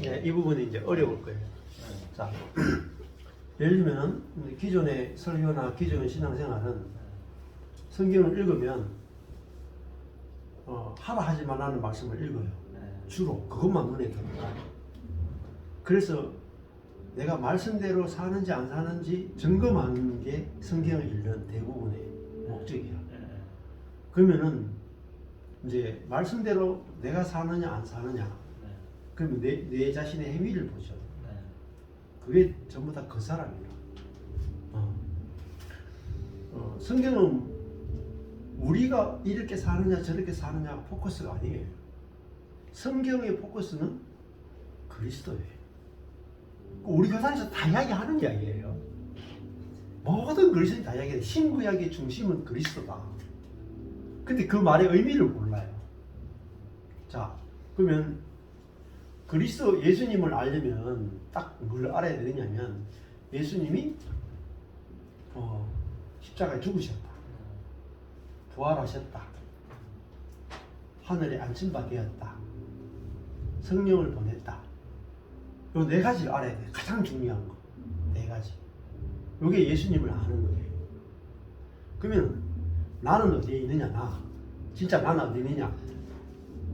네, 이 부분이 이제 어려울 거예요. 네. 자, 예를 들면 기존의 설교나 기존의 신앙생활은 성경을 읽으면 하라 하지만 하는 말씀을 읽어요. 주로 그것만 눈에 들어요. 그래서 내가 말씀대로 사는지 안 사는지 점검하는 게 성경을 읽는 대부분의 목적이야. 그러면은 이제 말씀대로 내가 사느냐 안 사느냐, 그러면 내 자신의 행위를 보죠. 그게 전부 다 그 사람이야. 성경은 우리가 이렇게 사느냐 저렇게 사느냐 포커스가 아니에요. 성경의 포커스는 그리스도예요. 우리 교단에서 다 이야기하는 이야기예요. 모든 그리스도인 다 이야기해요. 신구약의 중심은 그리스도다. 근데 그 말의 의미를 몰라요. 자, 그러면 그리스도 예수님을 알려면 딱 뭘 알아야 되느냐면 예수님이 십자가에 죽으셨다. 부활하셨다. 하늘에 앉힌 바 되었다. 성령을 보냈다. 요 네 가지를 알아야 돼. 가장 중요한 거. 네 가지. 요게 예수님을 아는 거예요. 그러면 나는 어디에 있느냐? 나. 진짜 나는 어디 있느냐?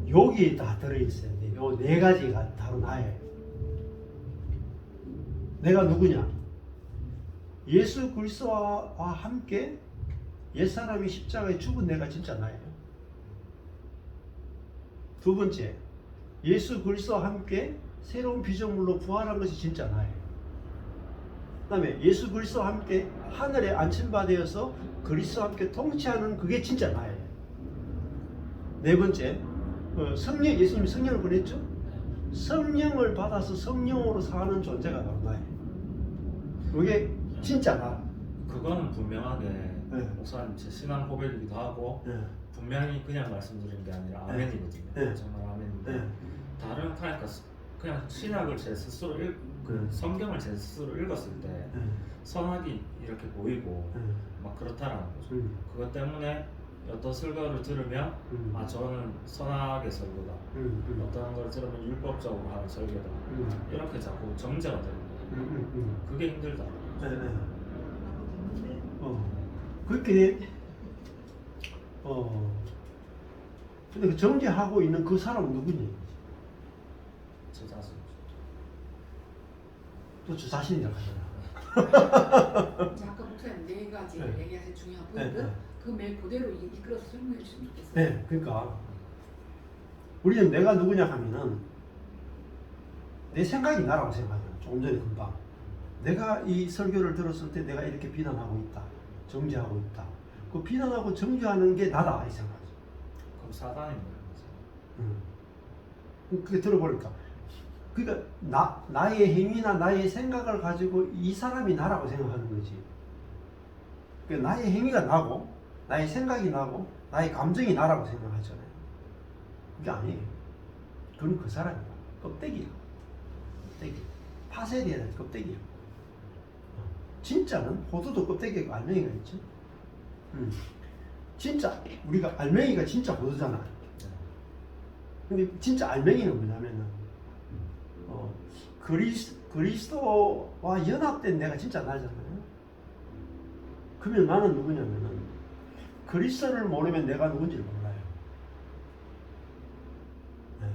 여기에 다 들어있어야 돼. 요 네 가지가 바로 나예요. 내가 누구냐? 예수 그리스도와 함께 옛사람이 십자가에 죽은 내가 진짜 나예요. 두 번째, 예수 그리스도와 함께 새로운 피조물로 부활한 것이 진짜 나예요. 그 다음에 예수 그리스도와 함께 하늘에 앉힌 바 되어서 그리스도와 함께 통치하는 그게 진짜 나예요. 네 번째, 성령, 예수님이 성령을 보냈죠? 성령을 받아서 성령으로 사는 존재가 바로 나예요. 그게 진짜 나. 그거는 분명하게 목사님 제 신앙 고백이기도 하고 분명히 그냥 말씀드리는 게 아니라 아멘이거든요. 정말 아멘인데 다른 그러니까 그냥 신학을 제 스스로 성경을 제 스스로 읽었을 때 선악이 이렇게 보이고 막 그렇다라는 거죠. 그것 때문에 어떤 설교를 들으면 아 저는 선악의 설교다. 어떤 걸 들으면 율법적으로 하는 설교다. 이렇게 자꾸 정제가 되는 거예요. 그게 힘들다. 그렇게 근데 그 정죄하고 있는 그 사람은 누구니? 제 자신. 또 저 자신이라고 하잖아. 아까 목사님 네 가지를 얘기하신 중요한 포인트 그 말 그대로 이끌어서 설명해 주시면 좋겠어요. 네, 그러니까 우리는 내가 누구냐 하면은 내 생각이 나라고 생각해요. 조금 전에 금방 내가 이 설교를 들었을 때 내가 이렇게 비난하고 있다, 정죄하고 있다. 그 비난하고 정죄하는 게 나다 이 생각이죠. 그럼 사단인 거예요. 그게 들어보니까 그러니까 나의 행위나 나의 생각을 가지고 이 사람이 나라고 생각하는 거지. 그러니까 나의 행위가 나고 나의 생각이 나고 나의 감정이 나라고 생각하잖아요. 그게 아니에요. 그건 그 사람이야. 껍데기야. 껍데기. 파쇄돼야 될 껍데기야. 진짜는 호두도 껍데기가 알맹이가 있죠. 진짜 우리가 알맹이가 진짜 호두잖아. 근데 진짜 알맹이는 뭐냐면은 그리스도와 연합된 내가 진짜 나잖아요. 그러면 나는 누구냐면은 그리스도를 모르면 내가 누군지를 몰라요. 네.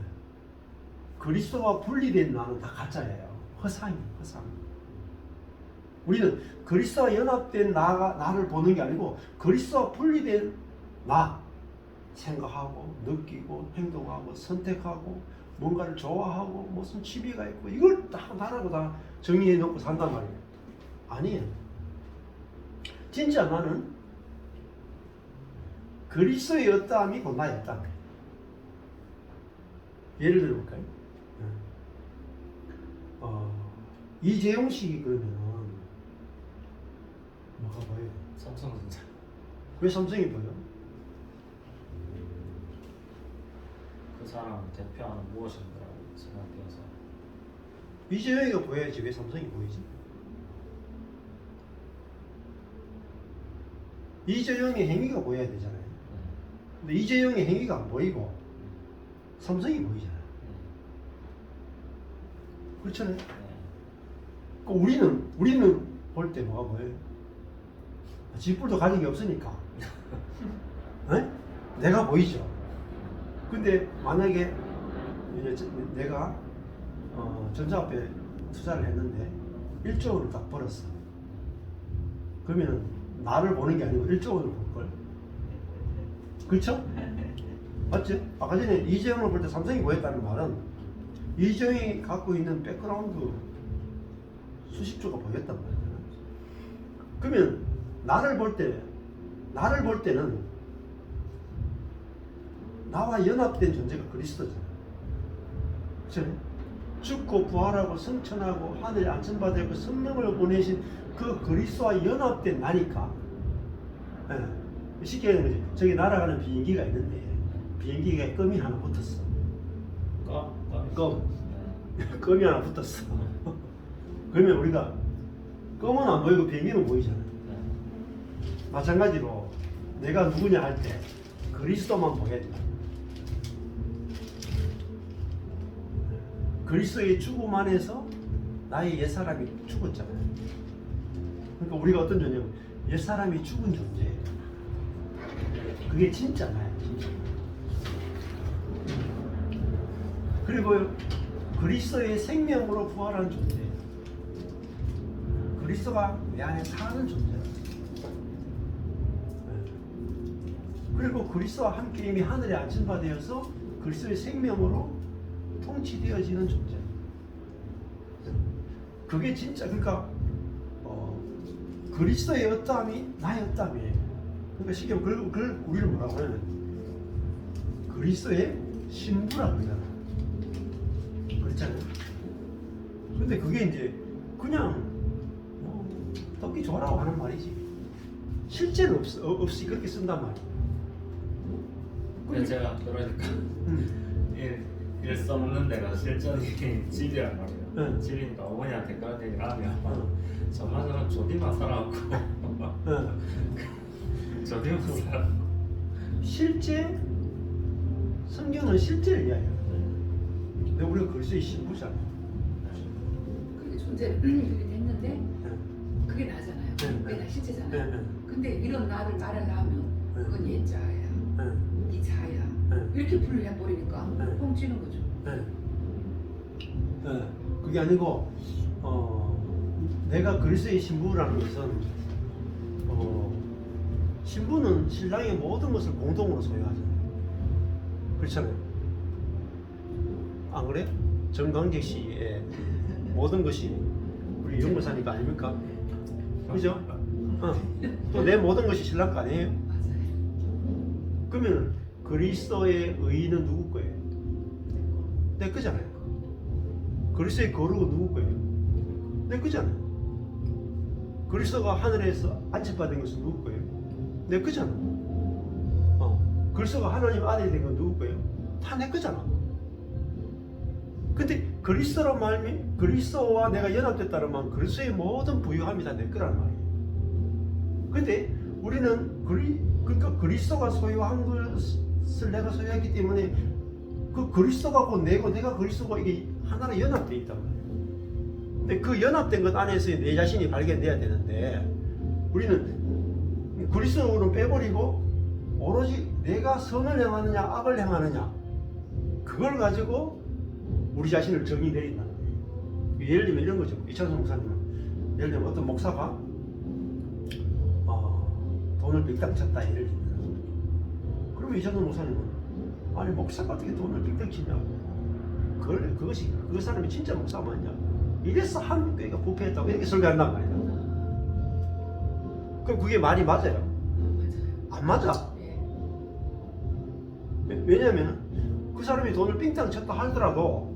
그리스도와 분리된 나는 다 가짜예요. 허상이에요. 허상. 우리는 그리스도와 연합된 나를 보는 게 아니고 그리스도와 분리된 나 생각하고 느끼고 행동하고 선택하고 뭔가를 좋아하고 무슨 취미가 있고 이걸 다 나라고 다 정의해 놓고 산단 말이에요. 아니에요. 진짜 나는 그리스도의 어떠함이 곧 나의 어떠함이에요. 예를 들어볼까요? 이재용 씨 그러면은 뭐가 보여요? 삼성전자. 왜 삼성이 보여? 그 사람을 대표하는 무엇인가라고 생각되어서. 이재용이가 보여야지 왜 삼성이 보이지? 이재용의 행위가 보여야 되잖아요. 근데 이재용의 행위가 안 보이고 삼성이 보이잖아요. 그렇잖아요. 네. 그러니까 우리는 볼 때 뭐가 보여요? 집불도 가진 게 없으니까. 네? 내가 보이죠. 근데 만약에 이제 내가 전자화폐 투자를 했는데 1조 원을 딱 벌었어. 그러면 나를 보는 게 아니고 1조 원을 볼걸. 그렇죠? 맞지? 아까 전에 이재용을 볼 때 삼성이 보였다는 말은 이재용이 갖고 있는 백그라운드 수십조가 보였단 말이야. 그러면 나를 볼 때는 나와 연합된 존재가 그리스도잖아. 그렇죠? 죽고 부활하고 승천하고 하늘에 안전받아 그 성령을 보내신 그 그리스도와 연합된 나니까. 예. 쉽게 얘기하는 거지. 저기 날아가는 비행기가 있는데 비행기에 껌이 하나 붙었어. 껌. 껌이 하나 붙었어. 그러면 우리가 껌은 안 보이고 비행기는 보이잖아. 마찬가지로 내가 누구냐 할 때 그리스도만 보여야 된다. 그리스도의 죽음 안에서 나의 옛사람이 죽었잖아요. 그러니까 우리가 어떤 존재냐면 옛사람이 죽은 존재예요. 그게 진짜나요, 진짜. 그리고 그리스도의 생명으로 부활한 존재. 그리스도가 내 안에 사는 존재예요. 그리고 그리스도와 함께 이미 하늘에 안전받아서 그리스도의 생명으로 통치되어지는 존재. 그게 진짜 그러니까 그리스도의 어떠함이 나의 어떠함이에요. 그러니까 쉽게 그걸 우리를 뭐라고 하냐면 그리스도의 신부라고 그러잖아. 그렇잖아요. 근데 그게 이제 그냥 듣기 좋아라고 하는 말이지. 실제는 없이 그렇게 쓴단 말이야. 근데 제가 그러니까 일 써먹는 데가 실전이 집이란 말이에요. 집이니까 어머니한테 그런 얘기를 하면 저마저는 조디만 살아갖고 조디만 살아갖고 실제 성경은 실제를 이야기해요. 근데 우리가 그리스도의 신부잖아. 그게 존재 그게 됐는데 그게 나잖아요. 그게 나 실제잖아요. 근데 이런 나를 말하려면 그건 옛자야. 이 자야. 이렇게 분류해 버리니까 뻥치는 거죠. 그게 아니고 내가 그리스도의 신부라는 것은 신부는 신랑의 모든 것을 공동으로 소유하잖아요. 그렇잖아요. 안 그래? 정광재 씨의 모든 것이 우리 연구사니까 아닙니까? 그죠? 또 내 모든 것이 신랑 거 아니에요? 맞아요. 그러면 그리스도의 의는 누구 거예요? 내 거잖아요. 그리스도의 거룩은 누구 거예요? 내 거잖아요. 그리스도가 하늘에서 안집받은 것은 누구 거예요? 내 거잖아. 그리스도가 하나님 아들이 된 건 누구 거예요? 다 내 거잖아. 근데 그리스도란 말이 그리스도와 내가 연합됐다는 말은 그리스도의 모든 부유함이 다 내 거란 말이에요. 근데 우리는 그러니까 그리스도가 소유한 것을 내가 소유했기 때문에 그 그리스도가 곧 내고 내가 그리스도가 이게 하나로 연합되어 있단 말이에요. 근데 그 연합된 것 안에서 내 자신이 발견돼야 되는데 우리는 그리스도를 빼버리고 오로지 내가 선을 행하느냐 악을 행하느냐 그걸 가지고 우리 자신을 정의 내린다는 거예요. 예를 들면 이런 거죠. 이창성 목사님은 예를 들면 어떤 목사가 돈을 빙땅 쳤다 예를 들면 그러면 이창성 목사님은 아니 목사가 어떻게 돈을 빙땅 치냐 그것이 그 사람이 진짜 목사 맞냐 이래서 한국교회가 부패했다고 이렇게 설교한단 말이야. 그럼 그게 말이 맞아요? 안 맞아. 왜냐하면 그 사람이 돈을 빙땅 쳤다 하더라도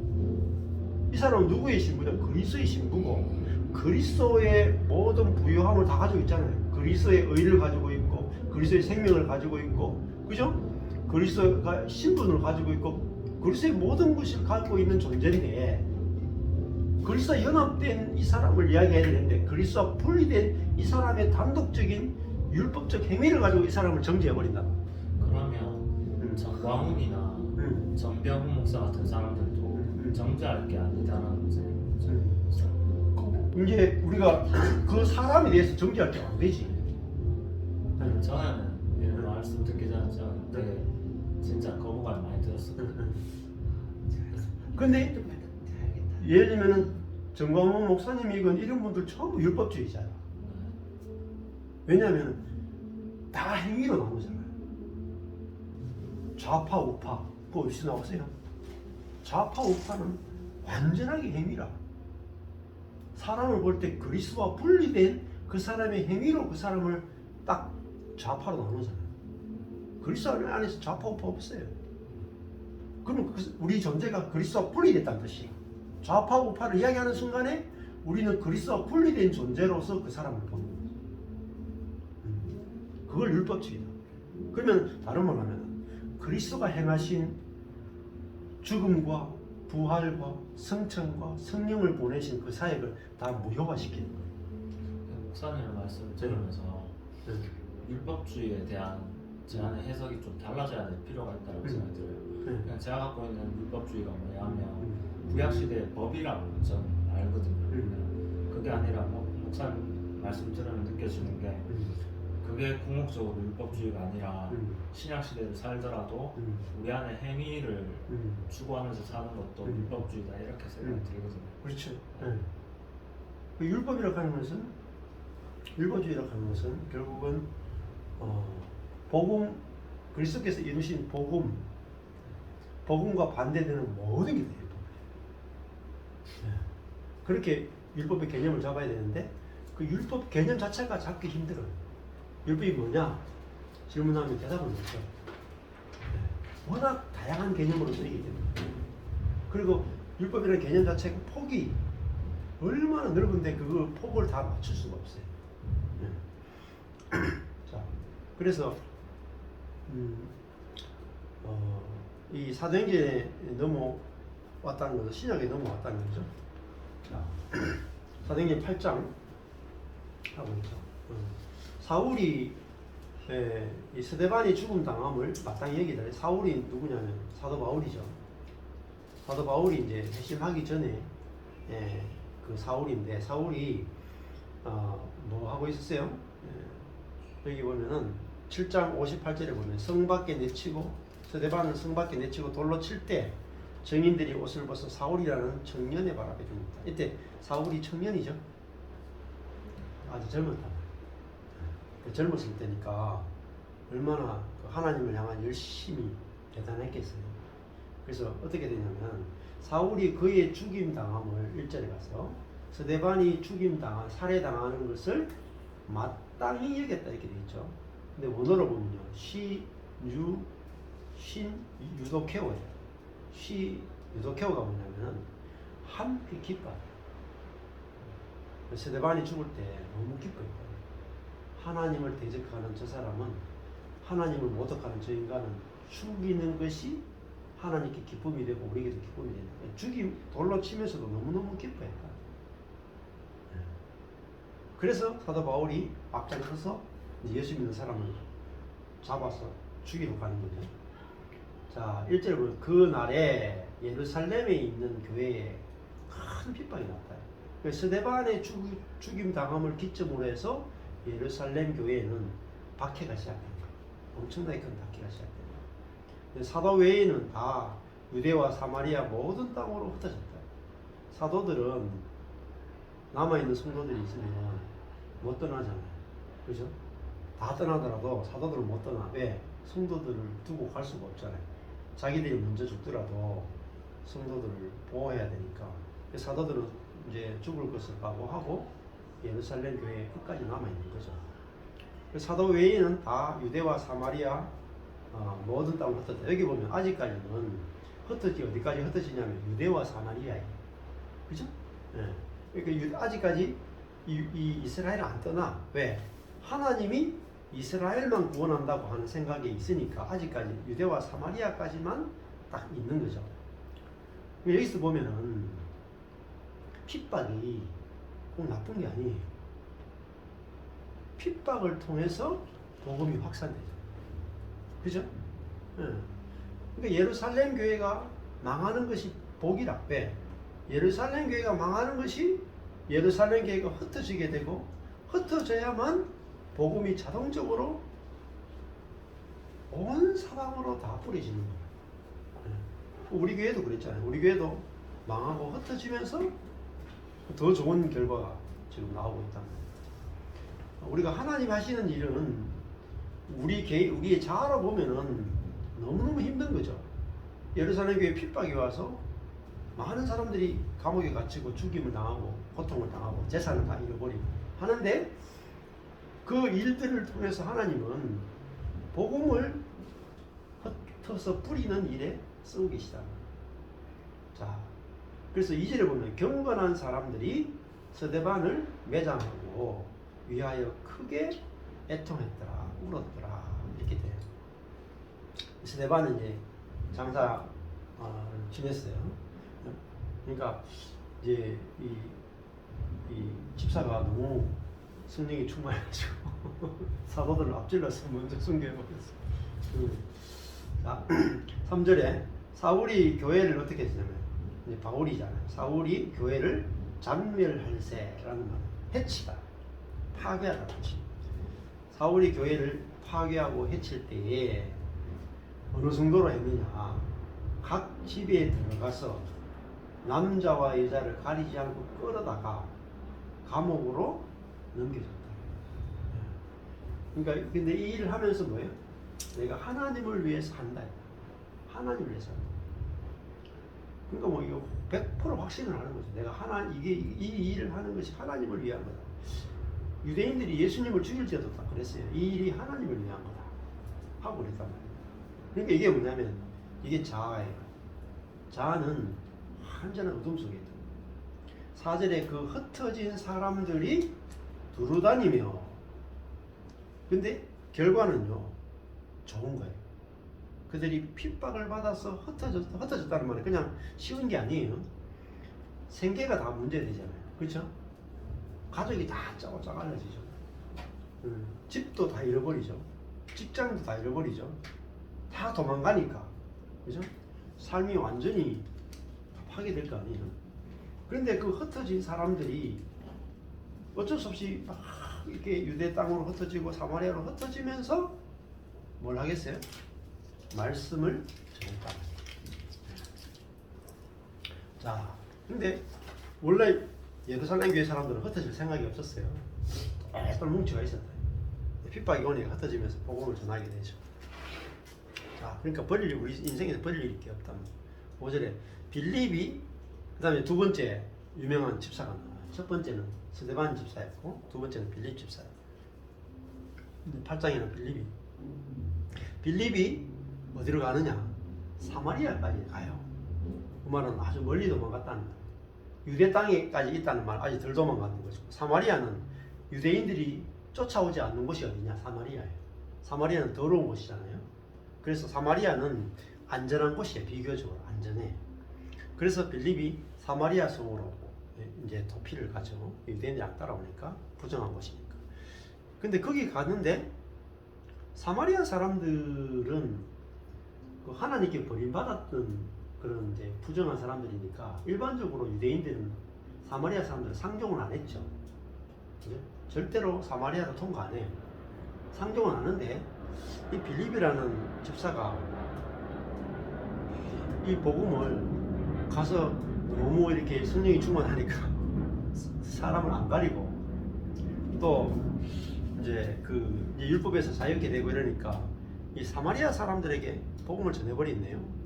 이 사람은 누구의 신부냐? 그리스도의 신부고 그리스도의 모든 부유함을 다 가지고 있잖아요. 그리스도의 의를 가지고 있고 그리스도의 생명을 가지고 있고 그죠? 그리스도가 신분을 가지고 있고 그리스도의 모든 것을 갖고 있는 존재인데 그리스도와 연합된 이 사람을 이야기해야 되는데 그리스도와 분리된 이 사람의 단독적인 율법적 행위를 가지고 이 사람을 정죄해버린다. 그러면 정광훈이나 정병훈 목사 같은 사람들도 정죄할 게 아니다라는 거죠. 이제 우리가 그 사람에 대해서 정죄할 게 안 되지. 저는 이런 말씀 듣기 전에 저는 되게 진짜 거부감 많이 들었어요. 근데 예를 들면은 정광훈 목사님이건 이런 분들 전부 율법주의자야. 왜냐하면 다 행위로 나누잖아요. 좌파 우파 그거 어디서 나오세요? 좌파 우파는 완전하게 행위라. 사람을 볼 때 그리스도와 분리된 그 사람의 행위로 그 사람을 딱 좌파로 나누잖아요. 그리스도 안에서 좌파 우파 없어요. 그럼 우리 존재가 그리스도와 분리됐다는 뜻이야. 좌파 우파를 이야기하는 순간에 우리는 그리스도와 분리된 존재로서 그 사람을 보는 거죠. 그걸 율법주의다. 그러면 다른 말로 하면 그리스도가 행하신 죽음과 부활과 성천과 성령을 보내신 그 사역을 다 무효화시키는 거예요. 목사님의 말씀을 들으면서 율법주의에 대한 제 안의 해석이 좀 달라져야 될 필요가 있다고 생각이 들어요. 그냥 제가 갖고 있는 율법주의가 뭐냐면 구약시대의 법이라고 저는 알거든요. 그게 아니라 목사님 말씀 들으면 느껴지는 게 그게 궁극적으로 율법주의가 아니라 신약시대를 살더라도 우리 안에 행위를 추구하면서 사는 것도 율법주의다 이렇게 생각이 들거든요. 그렇죠. 그 율법이라고 하는 것은 율법주의라고 하는 것은 결국은 복음 그리스도께서 이루신 복음과 반대되는 모든 게 율법이에요. 그렇게 율법의 개념을 잡아야 되는데 그 율법 개념 자체가 잡기 힘들어요. 율법이 뭐냐? 질문하면 대답을 못해요. 워낙 다양한 개념으로 쓰이기 때문에. 그리고 율법이라는 개념 자체가 폭이 얼마나 넓은데 그 폭을 다 맞출 수가 없어요. 자, 그래서 이 사도행전에 넘어왔다는 것은 신약에 넘어왔다는 거죠. 자, 사도행전 8장 하고 있죠. 사울이 이 스데반이 죽음 당함을 마땅히 얘기를 해요. 사울이 누구냐면 사도 바울이죠. 사도 바울이 이제 회심하기 전에 그 사울인데 사울이 뭐 하고 있었어요? 여기 보면은 7장 58절에 보면 성 밖에 내치고 스데반은 성 밖에 내치고 돌로 칠 때 정인들이 옷을 벗어 사울이라는 청년의 발 앞에 줍니다. 이때 사울이 청년이죠. 아주 젊었다. 젊었을 때니까 얼마나 하나님을 향한 열심이 대단했겠어요. 그래서 어떻게 되냐면 사울이 그의 죽임 당함을 1절에 가서 스데반이 죽임 당한 살해당하는 것을 마땅히 여겼다 이렇게 되어 있죠. 근데 원어로 보면요 유도케오예요. 유도케오가 뭐냐면 함께 기뻐. 스데반이 죽을 때 너무 기뻐요. 하나님을 대적하는 저 사람은 하나님을 모독하는 저 인간은 죽이는 것이 하나님께 기쁨이 되고 우리에게도 기쁨이 된다. 죽임 돌로 치면서도 너무너무 기뻐했다. 그래서 사도 바울이 앞장서서 예수 믿는 사람을 잡아서 죽이러 가는 거죠. 자, 1절에 보면 그 날에 예루살렘에 있는 교회에 큰 핍박이 났다. 스데반의 죽임 당함을 기점으로 해서 예루살렘 교회에는 박해가 시작된 거예요. 엄청나게 큰 박해가 시작된 거예요. 사도 외에는 다 유대와 사마리아 모든 땅으로 흩어졌다. 사도들은 남아있는 성도들이 있으면 못 떠나잖아요. 그죠? 다 떠나더라도 사도들은 못 떠나. 왜? 성도들을 두고 갈 수가 없잖아요. 자기들이 먼저 죽더라도 성도들을 보호해야 되니까. 사도들은 이제 죽을 것을 각오하고 예루살렘 교회에 끝까지 남아있는 거죠. 사도 외에는 다 유대와 사마리아 모든 땅을 흩어져. 여기 보면 아직까지는 어디까지 흩어지냐면 유대와 사마리아에. 그죠? 예. 그러니까 아직까지 이 이스라엘은 안 떠나. 왜? 하나님이 이스라엘만 구원한다고 하는 생각이 있으니까 아직까지 유대와 사마리아까지만 딱 있는 거죠. 여기서 보면은 핍박이 꼭 나쁜 게 아니에요. 핍박을 통해서 복음이 확산되죠. 그죠? 예. 그러니까 예루살렘 교회가 망하는 것이 복이라. 왜? 예루살렘 교회가 망하는 것이 예루살렘 교회가 흩어지게 되고 흩어져야만 복음이 자동적으로 온 사방으로 다 뿌려지는 거예요. 우리 교회도 그랬잖아요. 우리 교회도 망하고 흩어지면서 더 좋은 결과가 지금 나오고 있다. 우리가 하나님 하시는 일은 우리의 자아로 보면은 너무너무 힘든 거죠. 예루살렘 교회 핍박이 와서 많은 사람들이 감옥에 갇히고 죽임을 당하고 고통을 당하고 재산을 다 잃어버리고 하는데 그 일들을 통해서 하나님은 복음을 흩어서 뿌리는 일에 쓰고 계시다. 자, 그래서 2절에 보면 경건한 사람들이 스데반을 매장하고 위하여 크게 애통했더라, 울었더라 이렇게 돼요. 스데반은 이제 장사 지냈어요. 그러니까 이제 이 집사가 너무 성령이 충만해가지고 사도들을 앞질러서 먼저 순교해버렸어요. 자, 3절에 사울이 교회를 어떻게 했냐면 이제 바울이잖아요. 사울이 교회를 잔멸할세라는 말, 해치다, 파괴하다 뜻이. 사울이 교회를 파괴하고 해칠 때에 어느 정도로 했느냐? 각 집에 들어가서 남자와 여자를 가리지 않고 끌어다가 감옥으로 넘겨줬다. 그러니까 근데 이 일을 하면서 뭐예요? 내가 하나님을 위해서 한다. 하나님을 위해서. 그러니까 뭐 이거 100% 확신을 하는 거죠. 내가 이 일을 하는 것이 하나님을 위한 거다. 유대인들이 예수님을 죽일 때도 다 그랬어요. 이 일이 하나님을 위한 거다 하고 그랬단 말이에요. 그러니까 이게 뭐냐면 이게 자아예요. 자아는 완전한 어둠 속에 있다. 4절에 그 흩어진 사람들이 두루다니며, 근데 결과는요 좋은 거예요. 그들이 핍박을 받아서 흩어졌다는 말은 그냥 쉬운 게 아니에요. 생계가 다 문제되잖아요. 그렇죠? 가족이 다 짜고짜갈려지죠. 집도 다 잃어버리죠. 직장도 다 잃어버리죠. 다 도망가니까. 그죠? 삶이 완전히 파괴될 거 아니에요. 그런데 그 흩어진 사람들이 어쩔 수 없이 막 이렇게 유대 땅으로 흩어지고 사마리아로 흩어지면서 뭘 하겠어요? 말씀을 전했다. 자, 근데 원래 예루살렘 교회 사람들은 흩어질 생각이 없었어요. 똘똘 뭉치가 있었다. 핍박이 오니까 흩어지면서 복음을 전하게 되죠. 자, 그러니까 우리 인생에서 버릴 일이 없다. 5절에 빌립이, 그 다음에 두 번째 유명한 집사가 나와요. 첫 번째는 스데반 집사였고 두 번째는 빌립 집사예요. 8장에는 빌립이 어디로 가느냐? 사마리아까지 가요. 그 말은 아주 멀리 도망갔다는 거예요. 유대 땅에까지 있다는 말, 아직 덜 도망가는 거죠. 사마리아는 유대인들이 쫓아오지 않는 곳이 어디냐? 사마리아예요. 사마리아는 더러운 곳이잖아요. 그래서 사마리아는 안전한 곳이에요. 비교적으로 안전해. 그래서 빌립이 사마리아 성으로 이제 도피를 가죠. 유대인들이 안 따라오니까, 부정한 곳이니까. 근데 거기 갔는데 사마리아 사람들은 그 하나님께 버림받았던 그런 이제 부정한 사람들이니까 일반적으로 유대인들은 사마리아 사람들 상종은 안 했죠. 그죠? 절대로 사마리아로 통과 안 해요. 상종은 안 하는데 이 빌립이라는 집사가 이 복음을 가서 너무 이렇게 성령이 충만하니까 사람을 안 가리고 또 이제 이제 율법에서 자유케 되고 이러니까 이 사마리아 사람들에게 복음을 전해버렸네요.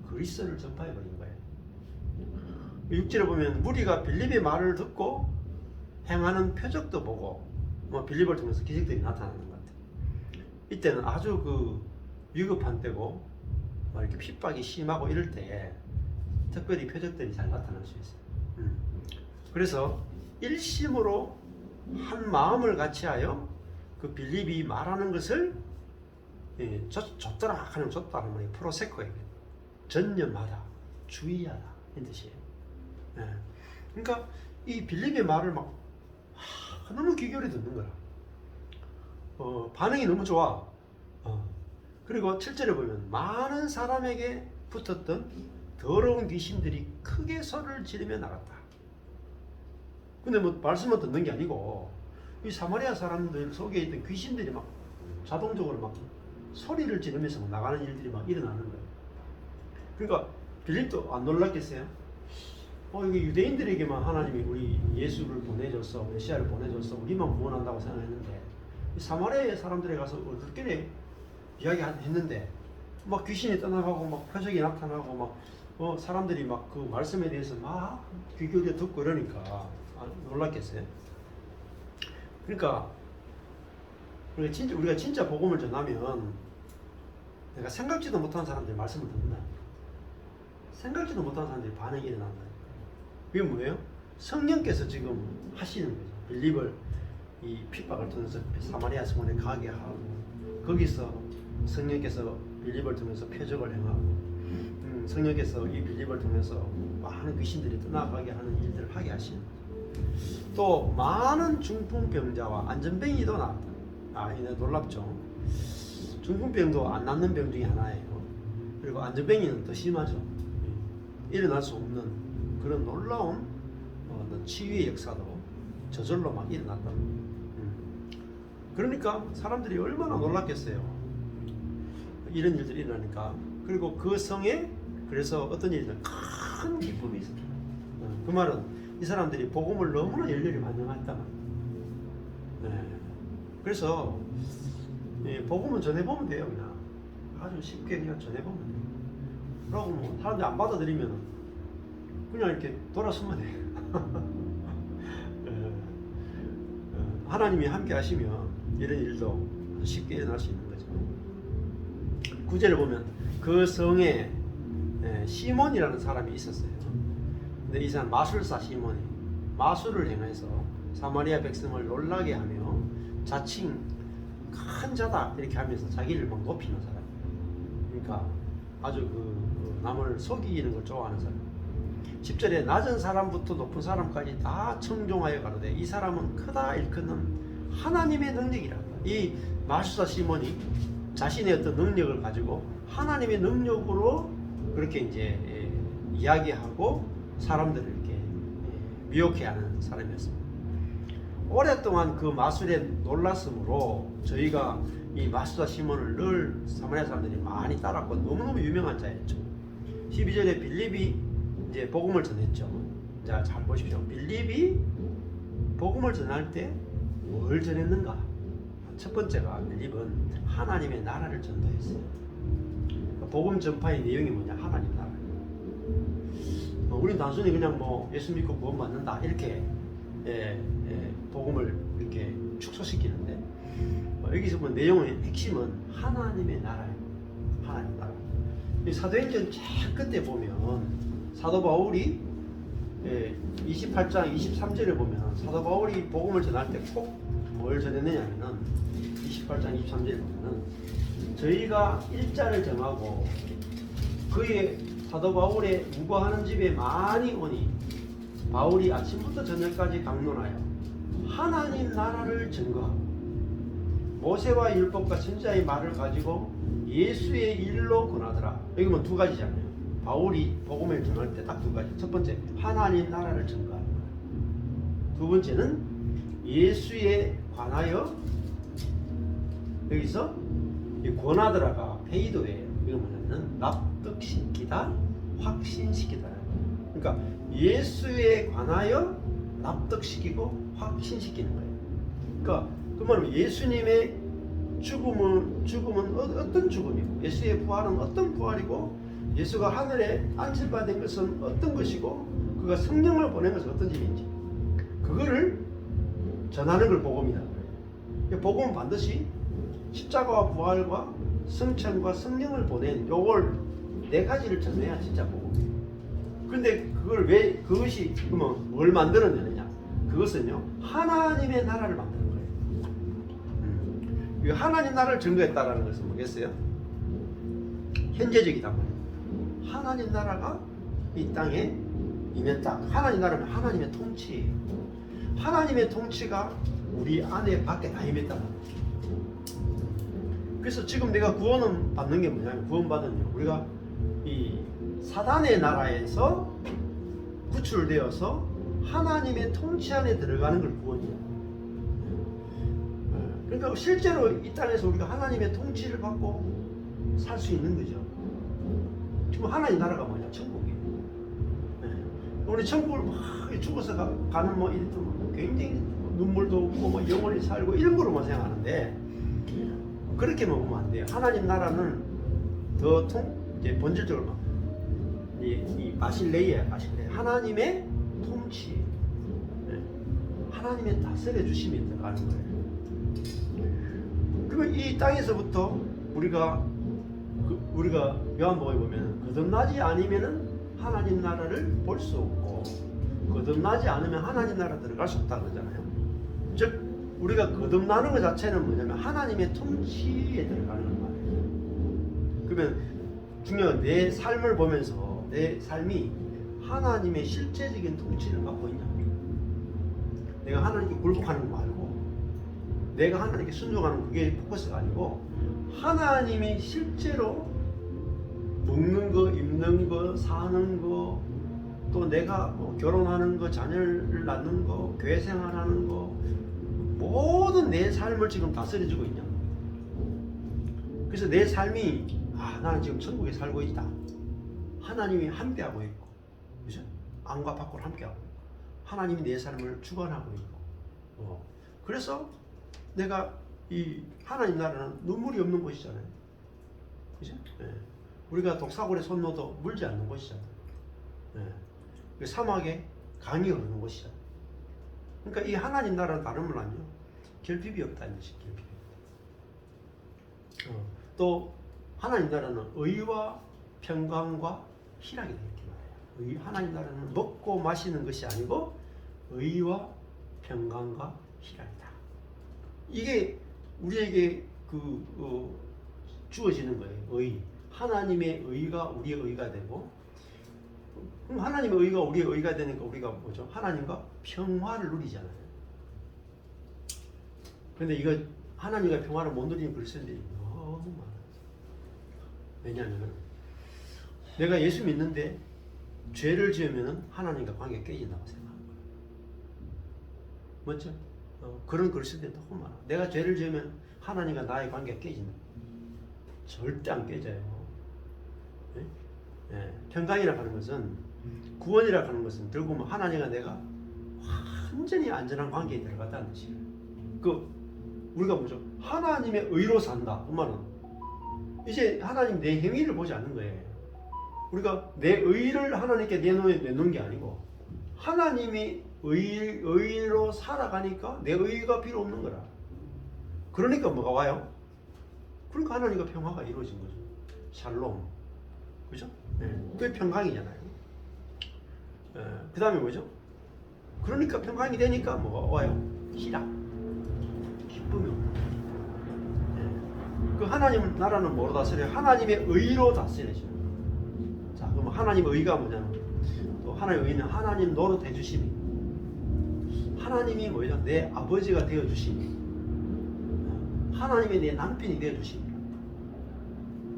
그리스도를 전파해버린 거예요. 6절에 보면 무리가 빌립의 말을 듣고 행하는 표적도 보고 뭐 빌립을 통해서 기적들이 나타나는 것 같아요. 이때는 아주 위급한 때고 막 이렇게 핍박이 심하고 이럴 때 특별히 표적들이 잘 나타날 수 있어요. 그래서 일심으로 한 마음을 같이하여 그 빌립이 말하는 것을 줬더라 하는 줬다는 말이 프로세코예요. 전념하다, 주의하다 이 뜻이에요. 그러니까 이 빌립의 말을 막 너무 귀결히 듣는 거야. 반응이 너무 좋아. 그리고 7절에 보면 많은 사람에게 붙었던 더러운 귀신들이 크게 소리를 지르며 나갔다. 근데 뭐 말씀만 듣는 게 아니고 이 사마리아 사람들 속에 있던 귀신들이 막 자동적으로 막 소리를 지르면서 막 나가는 일들이 막 일어나는 거예요. 그러니까 빌립도 안 놀랐겠어요? 이게 유대인들에게만 하나님이 우리 예수를 보내줬어, 메시아를 보내줬어, 우리만 구원한다고 생각했는데 이 사마리아 사람들에 가서 어떻게 이야기했는데 막 귀신이 떠나가고 막 표적이 나타나고 막 사람들이 막 그 말씀에 대해서 막 귀 기울여 듣고 이러니까 놀랐겠어요? 그러니까 우리가 진짜 복음을 전하면 내가 생각지도 못한 사람들이 말씀을 듣는다. 생각지도 못한 사람들이 반응이 일어난다. 그게 뭐예요? 성령께서 지금 하시는 거죠. 빌립을 이 핍박을 통해서 사마리아 성원에 가게 하고 거기서 성령께서 빌립을 통해서 표적을 행하고 성령께서 이 빌립을 통해서 많은 귀신들이 떠나가게 하는 일들을 하게 하시는 거죠. 또 많은 중풍병자와 안전병이도 나왔다. 이거 놀랍죠. 중풍병도 안 낫는 병 중에 하나예요. 그리고 안전병이는 더 심하죠. 일어날 수 없는 그런 놀라운 치유의 역사도 저절로 막 일어났다. 그러니까 사람들이 얼마나 놀랐겠어요. 이런 일들이 일어나니까. 그리고 그 성에 그래서 어떤 일이든 큰 기쁨이 있었다. 그 말은 이 사람들이 복음을 너무나 열렬히 반영했다. 그래서 복음은 전해보면 돼요. 그냥 아주 쉽게 그냥 전해보면 돼요. 그러고 뭐 사람들이 안 받아들이면 그냥 이렇게 돌아서면 돼. 하나님이 함께 하시면 이런 일도 쉽게 일어날 수 있는 거죠. 9절을 보면 그 성에 시몬이라는 사람이 있었어요. 근데 이 사람 마술사 시몬이 마술을 행해서 사마리아 백성을 놀라게 하며 자칭 큰 자다 이렇게 하면서 자기를 막 높이는 사람. 그러니까 아주 그 남을 속이는 걸 좋아하는 사람. 10절에 낮은 사람부터 높은 사람까지 다 청종하여 가로되 이 사람은 크다 일컫는 하나님의 능력이라. 이 마술사 시몬이 자신의 어떤 능력을 가지고 하나님의 능력으로 그렇게 이제 이야기하고 사람들을 이렇게 미혹해하는 사람이었습니다. 오랫동안 그 마술에 놀랐으므로 저희가 이 마술사 시몬을 늘 사마리아 사람들이 많이 따랐고 너무너무 유명한 자였죠. 12절에 빌립이 이제 복음을 전했죠. 자, 잘 보십시오. 빌립이 복음을 전할 때 뭘 전했는가? 첫 번째가 빌립은 하나님의 나라를 전도했어요. 복음 전파의 내용이 뭐냐? 하나님 나라. 우리는 단순히 그냥 뭐 예수 믿고 구원 받는다 이렇게 복음을 이렇게 축소시키는데 여기서 뭐 내용의 핵심은 하나님의 나라예요. 하나님 나라. 사도행전 쫙 끝에 보면 사도 바울이 28장 23절에 보면 사도 바울이 복음을 전할 때 꼭 뭘 전했느냐면은 28장 23절에 보면은 저희가 일자를 정하고 그의 사도 바울의 무거하는 집에 많이 오니 바울이 아침부터 저녁까지 강론하여 하나님 나라를 증거하고 모세와 율법과 선지자의 말을 가지고 예수의 일로 권하더라. 여기 뭐 두 가지잖아요. 바울이 복음을 전할 때 딱 두 가지. 첫 번째 하나님 나라를 증거하는 거예요. 두 번째는 예수에 관하여 여기서 이 권하더라가 페이도예요. 이거 뭐냐면 납득시키다, 확신시키다. 그러니까 예수에 관하여 납득시키고 확신시키는 거예요. 그러니까 그 말은 예수님의 죽음은 어떤 죽음이고 예수의 부활은 어떤 부활이고 예수가 하늘에 안식받은 것은 어떤 것이고 그가 성령을 보낸 것은 어떤 일인지 그거를 전하는 걸 복음이라고 해요. 복음은 반드시 십자가와 부활과 성천과 성령을 보낸 요걸 네 가지를 전해야 진짜 복음이에요. 근데 그걸 왜 그것이 그러면 뭘 만들어내느냐? 그것은요 하나님의 나라를 만드는 거예요. 하나님 나라를 증거했다라는 것은 뭐겠어요? 현재적이단 말이에요. 하나님 나라가 이 땅에 임했다. 하나님 나라는 하나님의 통치예요. 하나님의 통치가 우리 안에 밖에 다 임했단 말이에요. 그래서 지금 내가 구원은 받는 게 뭐냐면 구원받은 우리가 이 사단의 나라에서 구출되어서 하나님의 통치 안에 들어가는 걸 구원이야. 그러니까 실제로 이 땅에서 우리가 하나님의 통치를 받고 살 수 있는 거죠. 지금 하나님 나라가 뭐냐? 천국이에요. 우리 천국을 막 죽어서 가는 뭐 이랬던 굉장히 눈물도 없고 뭐 영원히 살고 이런 거로만 생각하는데 그렇게 먹으면 안 돼요. 하나님 나라는 더 이제 본질적으로 이 바실레이야, 바실레. 하나님의 통치, 하나님의 다스려 주심이 들어가는 거예요. 그리고 이 땅에서부터 우리가 요한복음에 보면 거듭나지 않으면은 하나님 나라를 볼 수 없고 거듭나지 않으면 하나님 나라 들어갈 수 없다 그러잖아요. 즉 우리가 거듭나는 것 자체는 뭐냐면 하나님의 통치에 들어가는 말이에요. 그러면 중요한 내 삶을 보면서 내 삶이 하나님의 실제적인 통치를 받고 있냐. 내가 하나님께 굴복하는 거 말고 내가 하나님께 순종하는 그게 포커스가 아니고 하나님이 실제로 먹는 거, 입는 거, 사는 거, 또 내가 뭐 결혼하는 거, 자녀를 낳는 거, 교회 생활하는 거, 모든 내 삶을 지금 다스려주고 있냐. 그래서 내 삶이 나는 지금 천국에 살고 있다. 하나님이 함께하고 있고, 그죠? 안과 밖으로 함께하고 있고, 하나님이 내 삶을 주관하고 있고, 그래서 내가 이 하나님 나라는 눈물이 없는 곳이잖아요. 그죠? 우리가 독사골에 손 넣어도 물지 않는 곳이잖아요. 그 사막에 강이 흐르는 곳이잖아요. 그러니까 이 하나님 나라는 다른 건 아니에요. 결핍이 없다는 것이 결핍이 없다. 또 하나님 나라는 의와 평강과 희락이 이렇게 말해요. 하나님 나라는 먹고 마시는 것이 아니고 의와 평강과 희락이다. 이게 우리에게 주어지는 거예요. 의. 하나님의 의가 우리의 의가 되고, 그럼 하나님의 의가 우리의 의가 되니까 우리가 뭐죠? 하나님과 평화를 누리잖아요. 그런데 이거 하나님과 평화를 못 누리는 그리스도인들이 너무 많아요. 왜냐하면 내가 예수 믿는데 죄를 지으면 하나님과 관계가 깨진다고 생각하는 거예요. 맞죠? 그런 그리스도인들이 너무 많아. 내가 죄를 지으면 하나님과 나의 관계가 깨진다. 절대 안 깨져요. 평강이라고 하는 것은, 구원이라고 하는 것은 들고 보면 하나님과 내가 완전히 안전한 관계에 들어갔다는 뜻이에요. 우리가 뭐죠? 하나님의 의로 산다. 그 말은 이제 하나님 내 행위를 보지 않는 거예요. 우리가 내 의를 하나님께 내놓는 게 아니고 하나님이 의로 살아가니까 내 의가 필요 없는 거라. 그러니까 뭐가 와요? 그러니까 하나님과 평화가 이루어진 거죠. 샬롬. 그죠? 그게 평강이잖아요. 그 다음에 뭐죠? 그러니까 평강이 되니까 뭐가 와요? 희락. 기쁨이 오는 거예요. 그 하나님 나라는 뭐로 다스려요? 하나님의 의로 다스려져요. 자, 그럼 하나님의 의가 뭐냐면, 또 하나님의 의는 하나님 노릇 해주심이, 하나님이 뭐죠? 내 아버지가 되어주심이, 하나님이 내 남편이 되어주심이.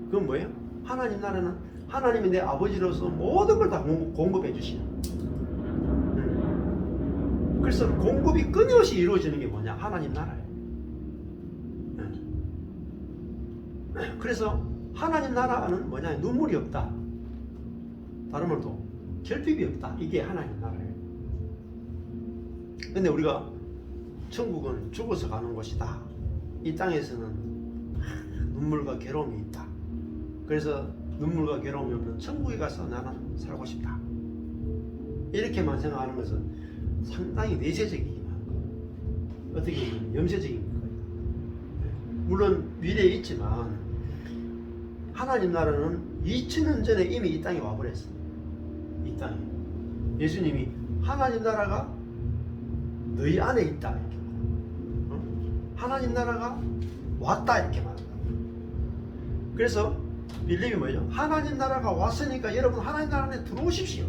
그건 뭐예요? 하나님 나라는 하나님이 내 아버지로서 모든 걸 다 공급해 주시는. 그래서 공급이 끊임없이 이루어지는 게 뭐냐? 하나님 나라예요. 그래서 하나님 나라는 뭐냐? 눈물이 없다. 다른 말로 결핍이 없다. 이게 하나님 나라예요. 근데 우리가 천국은 죽어서 가는 곳이다. 이 땅에서는 눈물과 괴로움이 있다. 그래서 눈물과 괴로움이 없는 천국에 가서 나는 살고 싶다. 이렇게만 생각하는 것은 상당히 내재적이긴 한 거예요. 어떻게 보면 염세적인 거예요. 물론 미래에 있지만 하나님 나라는 2000년 전에 이미 이 땅에 와버렸어요. 이 땅에. 예수님이 하나님 나라가 너희 안에 있다 이렇게 말합니다. 하나님 나라가 왔다 이렇게 말합니다. 그래서 빌립이 뭐죠? 하나님 나라가 왔으니까 여러분 하나님 나라 안에 들어오십시오.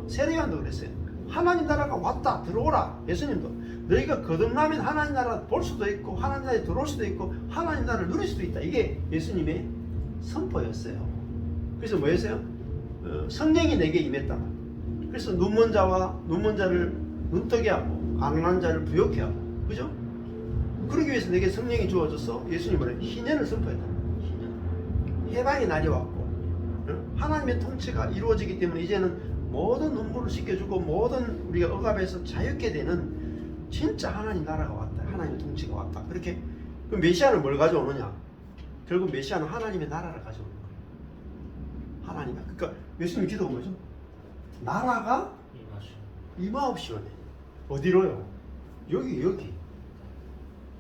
세례요한도 그랬어요. 하나님 나라가 왔다 들어오라. 예수님도 너희가 거듭나면 하나님 나라 볼 수도 있고 하나님 나라에 들어올 수도 있고 하나님 나라를 누릴 수도 있다. 이게 예수님의 선포였어요. 그래서 뭐였어요? 성령이 내게 임했다. 그래서 눈먼 자를 눈뜨게 하고 가난한 자를 부욕해 하고, 그죠? 그러기 위해서 내게 성령이 주어져서 예수님은 희년을 선포했다. 희년. 해방의 날이 왔고, 하나님의 통치가 이루어지기 때문에 이제는 모든 눈물을 씻겨주고 모든 우리가 억압에서 자유케 되는 진짜 하나님 나라가 왔다. 하나님의 통치가 왔다. 그렇게 그 메시아는 뭘 가져오느냐? 결국 메시아는 하나님의 나라를 가져오는 거예요. 하나님. 그러니까 예수님 기도가 뭐죠? 나라가 임하옵시오네. 어디로요? 여기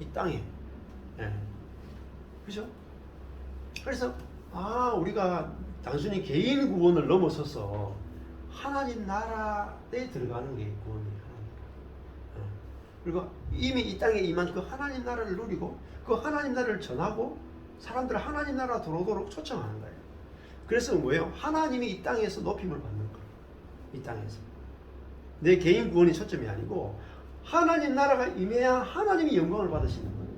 이 땅에. 예. 그죠? 그래서 우리가 단순히 개인 구원을 넘어서서 하나님 나라에 들어가는 게 구원이에요. 그리고 이미 이 땅에 임한 그 하나님 나라를 누리고 그 하나님 나라를 전하고 사람들을 하나님 나라 들어오도록 초청하는 거예요. 그래서 뭐예요? 하나님이 이 땅에서 높임을 받는 거예요. 이 땅에서. 내 개인 구원이 초점이 아니고 하나님 나라가 임해야 하나님이 영광을 받으시는 거예요.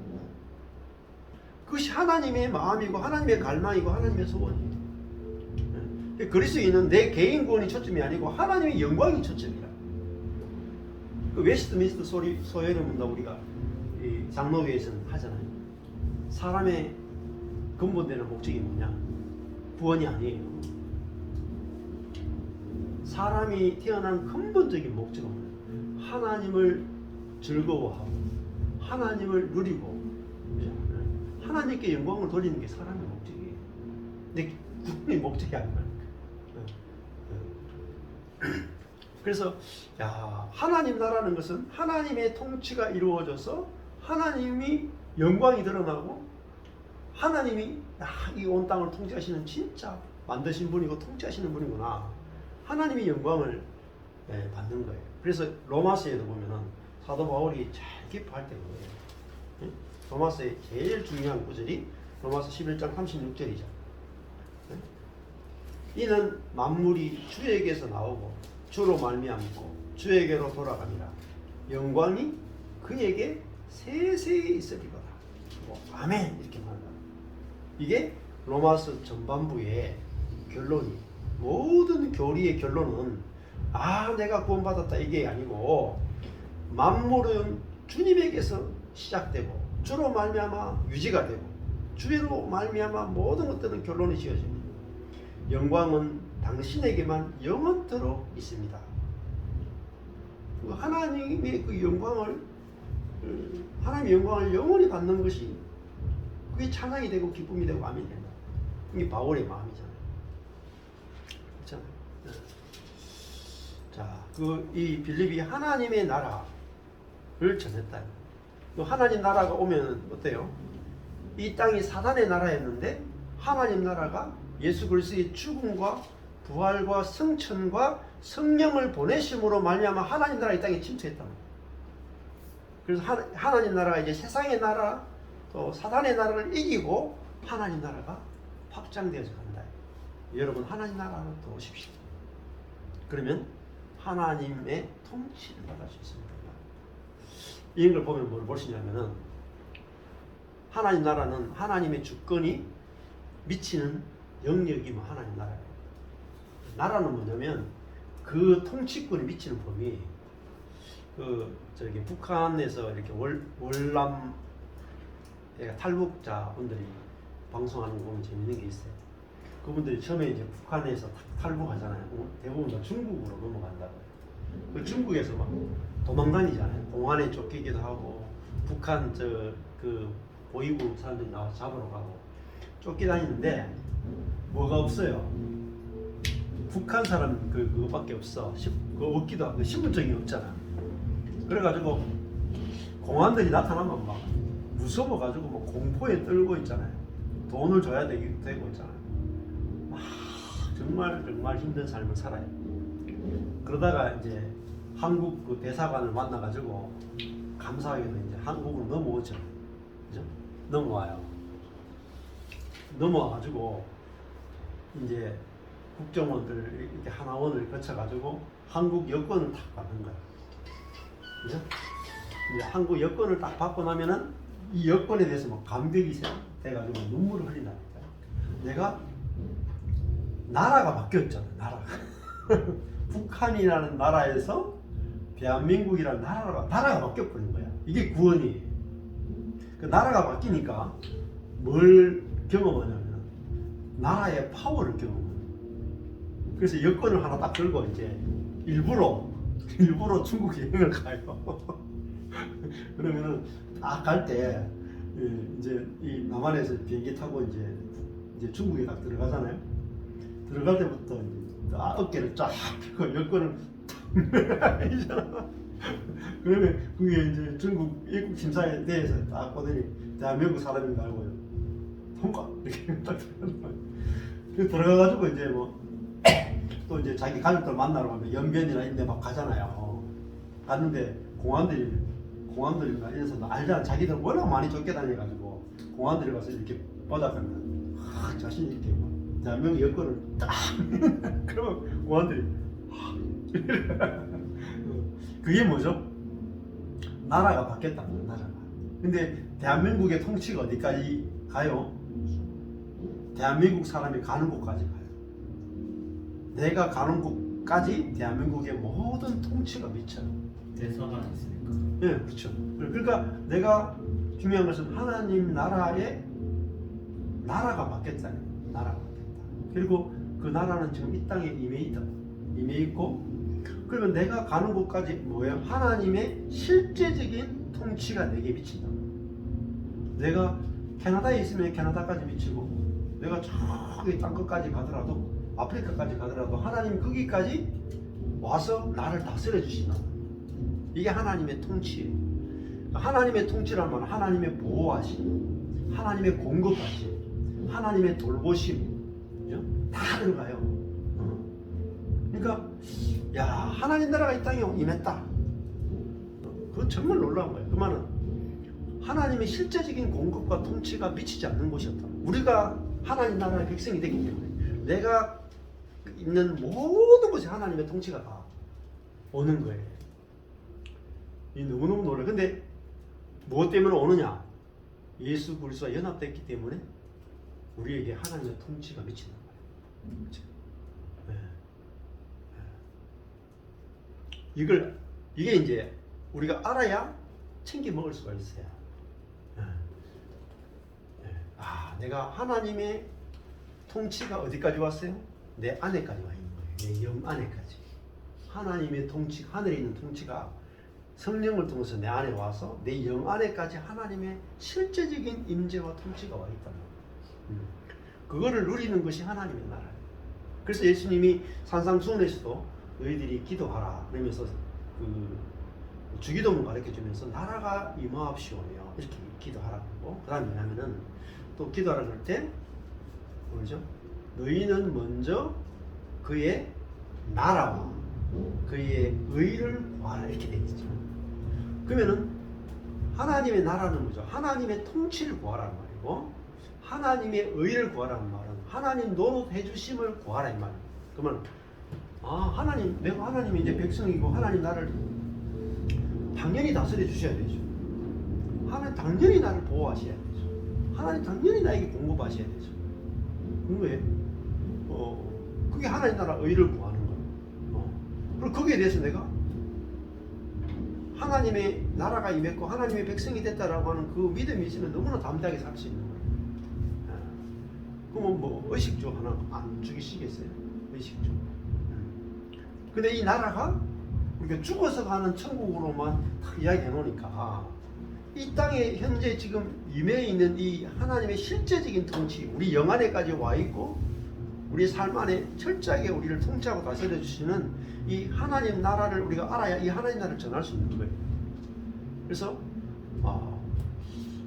그것이 하나님의 마음이고 하나님의 갈망이고 하나님의 소원이에요. 그리스도인은 내 개인 구원이 초점이 아니고 하나님의 영광이 초점이라. 그 웨스트민스터 소회론문도 우리가 이 장로교에서는 하잖아요. 사람의 근본되는 목적이 뭐냐? 구원이 아니에요. 사람이 태어난 근본적인 목적은 하나님을 즐거워하고 하나님을 누리고 하나님께 영광을 돌리는 게 사람의 목적이에요. 근데 구원의 목적이 아니에요. 그래서 하나님 나라는 것은 하나님의 통치가 이루어져서 하나님이 영광이 드러나고 하나님이 이 온 땅을 통치하시는 진짜 만드신 분이고 통치하시는 분이구나. 하나님의 영광을 받는 거예요. 그래서 로마서에도 보면은 사도 바울이 잘 기뻐할 때 그거예요. 로마서의 제일 중요한 구절이 로마서 11장 36절이죠. 이는 만물이 주에게서 나오고 주로 말미암고 주에게로 돌아가니라. 영광이 그에게 세세히 있으리로다. 아멘 이렇게 말합니다. 이게 로마서 전반부의 결론이, 모든 교리의 결론은 내가 구원받았다 이게 아니고 만물은 주님에게서 시작되고 주로 말미암아 유지가 되고 주로 말미암아 모든 것들은 결론이 지어집니다. 영광은 당신에게만 영원토록 있습니다. 하나님의 그 영광을 하나님의 영광을 영원히 받는 것이 그게 찬양이 되고 기쁨이 되고 아멘이 된다. 이게 바울의 마음이잖아요. 그렇잖아요. 자, 이 빌립이 하나님의 나라를 전했다. 하나님 나라가 오면 어때요? 이 땅이 사단의 나라였는데 하나님 나라가 예수 그리스도의 죽음과 부활과 성천과 성령을 보내심으로 말미암아 하나님 나라 이 땅에 침투했다. 그래서 하나님 나라가 이제 세상의 나라 또 사단의 나라를 이기고 하나님 나라가 확장되어서 간다. 여러분 하나님 나라로 들어오십시오. 그러면 하나님의 통치를 받을 수 있습니다. 이런 걸 보면 뭘 볼 수 있냐면은 하나님 나라는 하나님의 주권이 미치는 영역이 하나님 나라예요. 나라는 뭐냐면 그 통치권이 미치는 범위. 북한에서 이렇게 월남 탈북자분들이 방송하는 거 보면 재밌는 게 있어요. 그분들이 처음에 이제 북한에서 탈북하잖아요. 대부분 다 중국으로 넘어간다고요. 그 중국에서 막 도망다니잖아요. 공안에 쫓기기도 하고 북한 보이부 사람들이 나와서 잡으러 가고 쫓기다니는데 뭐가 없어요. 북한 사람 그거밖에 없어. 그거 없기도 하고 신분증이 없잖아. 그래가지고 공안들이 나타나면 막 무서워가지고 막 공포에 떨고 있잖아요. 돈을 줘야 되고 있잖아요. 정말 힘든 삶을 살아요. 그러다가 이제 한국 그 대사관을 만나가지고 감사하게도 이제 한국으로 넘어오죠. 그죠? 넘어와요. 넘어와가지고 이제 국정원들 이렇게 하나원을 거쳐가지고 한국 여권을 딱 받는 거예요. 그죠? 이제 한국 여권을 딱 받고 나면은 이 여권에 대해서 막 감격이 돼가지고 눈물을 흘린다니까. 내가 나라가 바뀌었잖아. 나라가. 북한이라는 나라에서 대한민국이라는 나라가 바뀌어버린 거야. 이게 구원이에요. 그 나라가 바뀌니까 뭘 경험하냐면 나라의 파워를 경험해요. 그래서 여권을 하나 딱 들고 이제 일부러 중국 여행을 가요. 그러면은 딱 갈 때 이제 이 남한에서 비행기 타고 이제 중국에 딱 들어가잖아요. 들어갈 때부터 딱 어깨를 쫙 펴고 여권을 탁 그러면 그게 이제 중국 입국 심사에 대해서 딱 보더니 대한민국 사람인 거 알고요. 통과 이렇게 딱 들어가는 거예요. 그래서 들어가가지고 이제 뭐 또 이제 자기 가족들 만나러 가면 연변이나 이런 데 막 가잖아요. 갔는데 공안들이나 이래서 알잖아. 자기들 워낙 많이 쫓겨다녀가지고 공안들이 가서 이렇게 보자면 자신 있게 막 대한민국 여권을 딱 그러면 공안들이 그게 뭐죠? 나라가 바뀌었다는 거예요. 나라가. 근데 대한민국의 통치가 어디까지 가요? 대한민국 사람이 가는 곳까지 가요. 내가 가는 곳까지 대한민국의 모든 통치가 미쳐요. 대서가 있으니까. 네, 그렇죠. 그러니까 내가 중요한 것은 하나님 나라의 나라가 바뀌었다는 거예요. 나라가 바뀌었다. 그리고 그 나라는 지금 이 땅에 임해 있고, 그러면 내가 가는 곳까지 뭐예요? 하나님의 실제적인 통치가 내게 미친다. 내가 캐나다에 있으면 캐나다까지 미치고, 내가 저기 땅 끝까지 가더라도, 아프리카까지 가더라도 하나님 거기까지 와서 나를 다스려 주신다. 이게 하나님의 통치예요. 하나님의 통치란 말은 하나님의 보호하심, 하나님의 공급하심, 하나님의 돌보심 다 들어가요. 그러니까 야, 하나님 나라가 이 땅에 임했다. 그건 정말 놀라운 거예요. 그 말은 하나님의 실제적인 공급과 통치가 미치지 않는 곳이었다. 우리가 하나님 나라의 백성이 되기 때문에 내가 있는 모든 곳에 하나님의 통치가 다 오는 거예요. 이 너무너무 놀라요. 근데 무엇 때문에 오느냐? 예수 그리스도와 연합됐기 때문에 우리에게 하나님의 통치가 미치는 거예요. 그렇죠? 이게 이제 우리가 알아야 챙겨 먹을 수가 있어요. 내가 하나님의 통치가 어디까지 왔어요? 내 안에까지 와 있는 거예요. 내 영 안에까지. 하나님의 통치, 하늘에 있는 통치가 성령을 통해서 내 안에 와서 내 영 안에까지 하나님의 실제적인 임재와 통치가 와 있다는 거예요. 그거를 누리는 것이 하나님의 나라예요. 그래서 예수님이 산상수훈에서도 너희들이 기도하라 그러면서 그 주기도문 가르쳐 주면서 나라가 임하옵시오며 이렇게 기도하라고 하고, 그 다음에 뭐냐면은 또 기도하라 그럴 때 뭐죠? 너희는 먼저 그의 나라와 그의 의를 구하라 이렇게 되어 있죠. 그러면은 하나님의 나라는 뭐죠? 하나님의 통치를 구하라는 말이고, 하나님의 의를 구하라는 말은 하나님 노릇해 주심을 구하라 이 말이에요. 그러면 하나님, 내가 하나님이 이제 백성이고 하나님 나를 당연히 다스려 주셔야 되죠. 하나님 당연히 나를 보호하셔야 되죠. 하나님 당연히 나에게 공급하셔야 되죠. 그게 그게 하나님 나라 의를 구하는 거예요. 그리고 거기에 대해서 내가 하나님의 나라가 임했고 하나님의 백성이 됐다라고 하는 그 믿음이 있으면 너무나 담대하게 살 수 있는 거예요. 그러면 뭐 의식주 하나 안 죽이시겠어요? 의식주. 근데 이 나라가 우리가 죽어서 가는 천국으로만 딱 이야기해 놓으니까 이 땅에 현재 지금 임해 있는 이 하나님의 실제적인 통치, 우리 영 안에까지 와 있고 우리 삶 안에 철저하게 우리를 통치하고 다스려 주시는 이 하나님 나라를 우리가 알아야 이 하나님 나라를 전할 수 있는 거예요. 그래서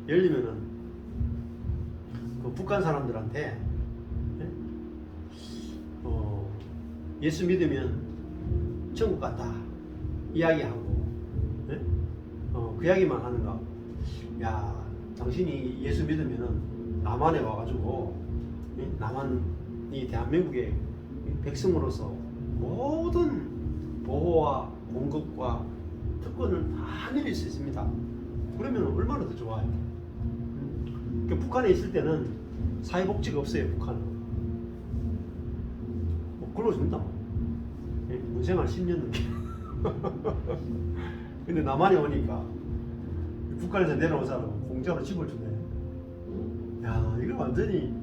예를 들면은 그 북한 사람들한테 예수 믿으면 천국 간다 이야기하고 그 이야기만 하는가? 야, 당신이 예수 믿으면은 남한에 와가지고 남한이 대한민국의 백성으로서 모든 보호와 공급과 특권을 다 누릴 수 있습니다. 그러면 얼마나 더 좋아요. 그러니까 북한에 있을 때는 사회복지가 없어요. 북한은 굴러줍니다. 군생활 10년 넘게. 근데 남한에 오니까 북한에서 내려온 사람은 공짜로 집을 주네. 야, 이거 완전히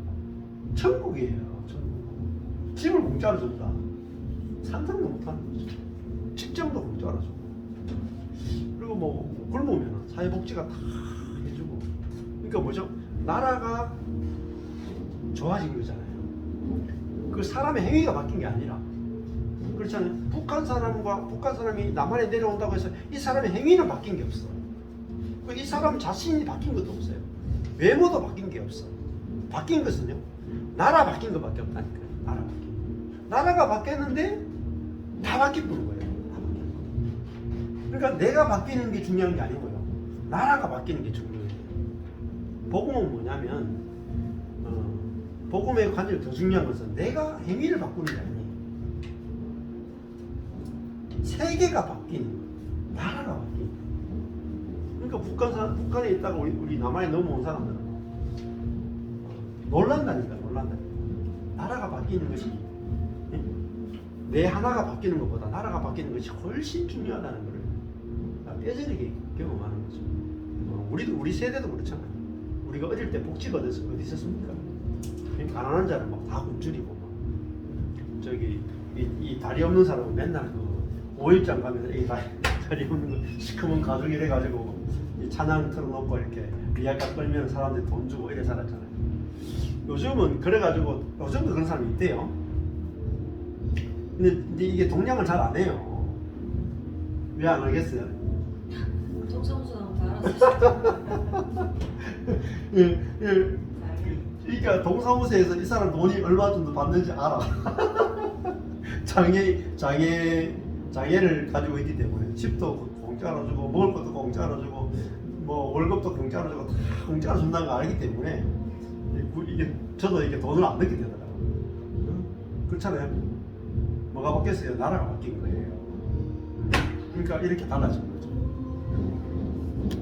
천국이에요. 천국. 집을 공짜로 준다. 상상도 못하는 거죠. 직장도 공짜로 주고. 그리고 뭐 굶으면 사회복지가 다 해주고. 그러니까 뭐죠? 나라가 좋아진 거잖아요. 그 사람의 행위가 바뀐 게 아니라. 그렇잖아요. 북한 사람이 남한에 내려온다고 해서 이 사람의 행위는 바뀐 게 없어. 이 사람 자신이 바뀐 것도 없어요. 외모도 바뀐 게 없어. 바뀐 것은요, 나라 바뀐 것밖에 없다니까요. 나라 바뀐 거. 나라가 바뀌었는데 다 바뀌는 거예요. 다 바뀌는 거. 그러니까 내가 바뀌는 게 중요한 게 아니고요. 나라가 바뀌는 게 중요해요. 복음은 뭐냐면, 복음의 관점이 더 중요한 것은 내가 행위를 바꾸는 게 아니에요. 세계가 바뀌는 거예요. 나라가 바뀌는 거예요. 그러니까 북한에 있다가 우리 남한에 넘어온 사람들은 놀란다니까, 놀란다니까. 나라가 바뀌는 것이, 내 하나가 바뀌는 것보다 나라가 바뀌는 것이 훨씬 중요하다는 것을 뼈저리게 경험하는 거죠. 우리 세대도 그렇잖아요. 우리가 어릴 때 복지가 어디 있었습니까? 가난한 자는 막 다 굶주리고, 막 저기 이 다리 없는 사람은 맨날 그 5일장 가면 이 다리 없는 거 시커먼 가족이 돼가지고 이 찬양 틀어놓고 이렇게 비약가 끌면 사람들이 돈 주고 이래 살았잖아요. 요즘은 그래가지고 요즘도 그런 사람이 있대요. 근데 이게 동양을 잘 안 해요. 왜 안 하겠어요? 동사무소 나오면 다 알아서. 예. 그러니까 동사무소에서 이 사람 돈이 얼마 정도 받는지 알아. 장애를 가지고 있기 때문에 집도 공짜로 주고 먹을 것도 공짜로 주고 뭐 월급도 공짜로 주고 다 공짜로 준다는 거 알기 때문에 이게 저도 이게 돈을 안 넣게 되더라고요. 그렇잖아요. 뭐가 바뀌었어요? 나라가 바뀐 거예요. 그러니까 이렇게 달라진 거예요.